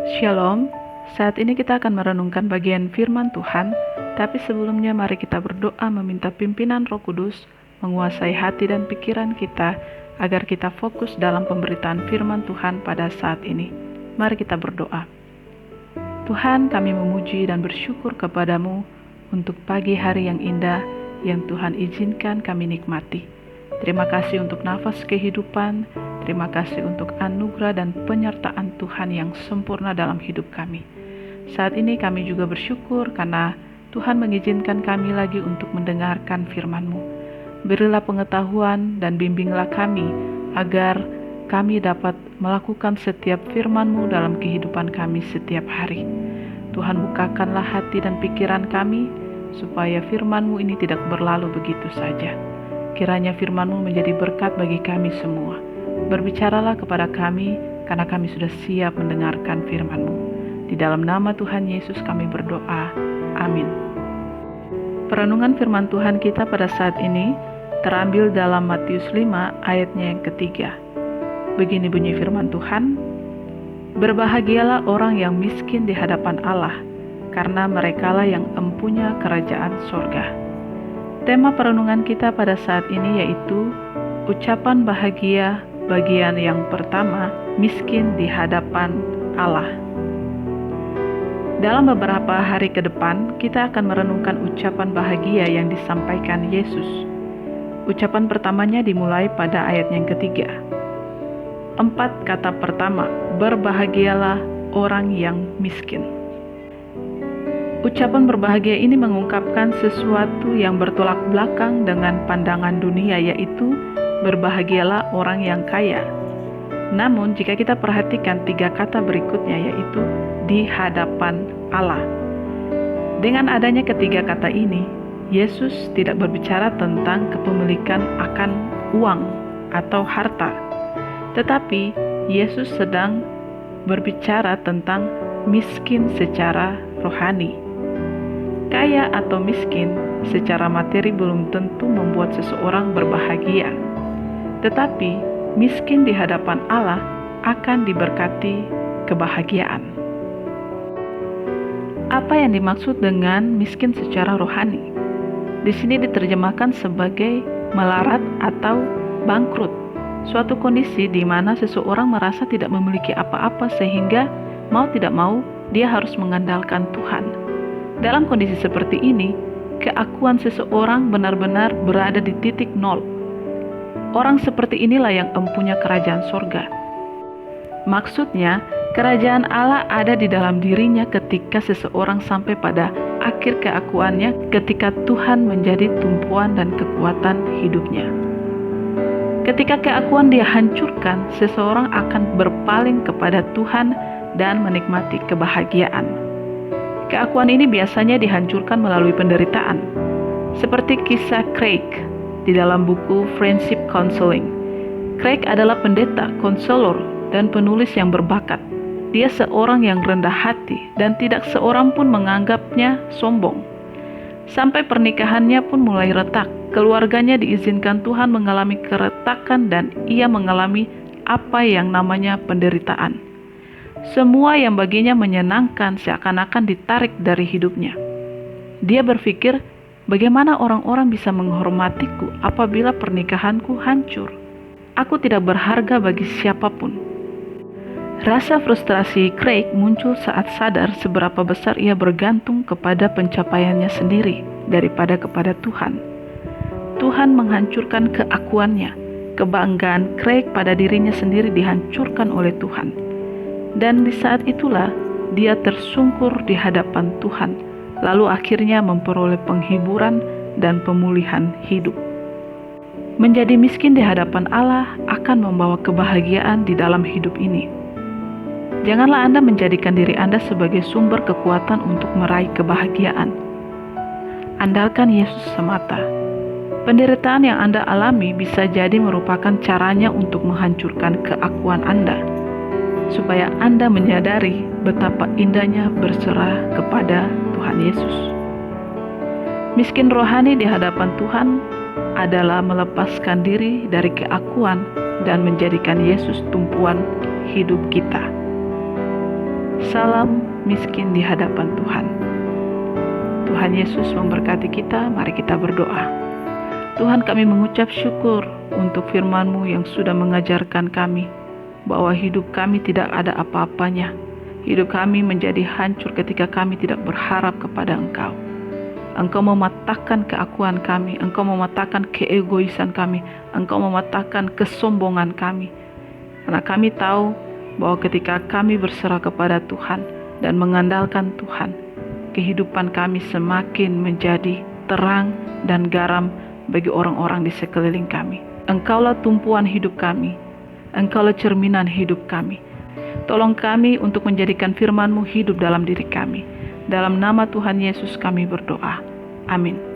Shalom, saat ini kita akan merenungkan bagian firman Tuhan, tapi sebelumnya mari kita berdoa meminta pimpinan Roh Kudus menguasai hati dan pikiran kita agar kita fokus dalam pemberitaan firman Tuhan pada saat ini. Mari kita berdoa. Tuhan, kami memuji dan bersyukur kepadamu untuk pagi hari yang indah yang Tuhan izinkan kami nikmati. Terima kasih untuk nafas kehidupan. Terima kasih untuk anugerah dan penyertaan Tuhan yang sempurna dalam hidup kami. Saat ini kami juga bersyukur karena Tuhan mengizinkan kami lagi untuk mendengarkan firman-Mu. Berilah pengetahuan dan bimbinglah kami agar kami dapat melakukan setiap firman-Mu dalam kehidupan kami setiap hari. Tuhan, bukakanlah hati dan pikiran kami supaya firman-Mu ini tidak berlalu begitu saja. Kiranya firman-Mu menjadi berkat bagi kami semua. Berbicaralah kepada kami, karena kami sudah siap mendengarkan firman-Mu. Di dalam nama Tuhan Yesus kami berdoa. Amin. Perenungan firman Tuhan kita pada saat ini terambil dalam Matius 5 ayatnya yang ketiga. Begini bunyi firman Tuhan, "Berbahagialah orang yang miskin di hadapan Allah, karena merekalah yang empunya kerajaan sorga." Tema perenungan kita pada saat ini yaitu ucapan bahagia bagian yang pertama, miskin di hadapan Allah. Dalam beberapa hari ke depan, kita akan merenungkan ucapan bahagia yang disampaikan Yesus. Ucapan pertamanya dimulai pada ayat yang ketiga. 4 kata pertama, berbahagialah orang yang miskin. Ucapan berbahagia ini mengungkapkan sesuatu yang bertolak belakang dengan pandangan dunia, yaitu berbahagialah orang yang kaya. Namun jika kita perhatikan 3 kata berikutnya, yaitu di hadapan Allah. Dengan adanya ketiga kata ini, Yesus tidak berbicara tentang kepemilikan akan uang atau harta, tetapi Yesus sedang berbicara tentang miskin secara rohani. Kaya atau miskin secara materi belum tentu membuat seseorang berbahagia, tetapi miskin di hadapan Allah akan diberkati kebahagiaan. Apa yang dimaksud dengan miskin secara rohani? Di sini diterjemahkan sebagai melarat atau bangkrut, suatu kondisi di mana seseorang merasa tidak memiliki apa-apa sehingga mau tidak mau dia harus mengandalkan Tuhan. Dalam kondisi seperti ini, keakuan seseorang benar-benar berada di titik nol. Orang seperti inilah yang empunya kerajaan sorga. Maksudnya, kerajaan Allah ada di dalam dirinya ketika seseorang sampai pada akhir keakuannya, ketika Tuhan menjadi tumpuan dan kekuatan hidupnya. Ketika keakuan dia hancurkan, seseorang akan berpaling kepada Tuhan dan menikmati kebahagiaan. Keakuan ini biasanya dihancurkan melalui penderitaan, seperti kisah Craig di dalam buku Friendship Counseling. Craig adalah pendeta, konselor, dan penulis yang berbakat. Dia seorang yang rendah hati dan tidak seorang pun menganggapnya sombong. Sampai pernikahannya pun mulai retak. Keluarganya diizinkan Tuhan mengalami keretakan dan ia mengalami apa yang namanya penderitaan. Semua yang baginya menyenangkan seakan-akan ditarik dari hidupnya. Dia berpikir, bagaimana orang-orang bisa menghormatiku apabila pernikahanku hancur? Aku tidak berharga bagi siapapun. Rasa frustrasi Craig muncul saat sadar seberapa besar ia bergantung kepada pencapaiannya sendiri daripada kepada Tuhan. Tuhan menghancurkan keakuannya. Kebanggaan Craig pada dirinya sendiri dihancurkan oleh Tuhan. Dan di saat itulah dia tersungkur di hadapan Tuhan, lalu akhirnya memperoleh penghiburan dan pemulihan hidup. Menjadi miskin di hadapan Allah akan membawa kebahagiaan di dalam hidup ini. Janganlah Anda menjadikan diri Anda sebagai sumber kekuatan untuk meraih kebahagiaan. Andalkan Yesus semata. Penderitaan yang Anda alami bisa jadi merupakan caranya untuk menghancurkan keakuan Anda, supaya Anda menyadari betapa indahnya berserah kepada Tuhan Yesus. Miskin rohani di hadapan Tuhan adalah melepaskan diri dari keakuan dan menjadikan Yesus tumpuan hidup kita. Salam miskin di hadapan Tuhan. Tuhan Yesus memberkati kita. Mari kita berdoa. Tuhan, kami mengucap syukur untuk firman-Mu yang sudah mengajarkan kami bahwa hidup kami tidak ada apa-apanya. Hidup kami menjadi hancur ketika kami tidak berharap kepada Engkau. Engkau mematahkan keakuan kami, Engkau mematahkan keegoisan kami, Engkau mematahkan kesombongan kami. Karena kami tahu bahwa ketika kami berserah kepada Tuhan dan mengandalkan Tuhan, kehidupan kami semakin menjadi terang dan garam bagi orang-orang di sekeliling kami. Engkaulah tumpuan hidup kami, Engkaulah cerminan hidup kami. Tolong kami untuk menjadikan firman-Mu hidup dalam diri kami. Dalam nama Tuhan Yesus kami berdoa. Amin.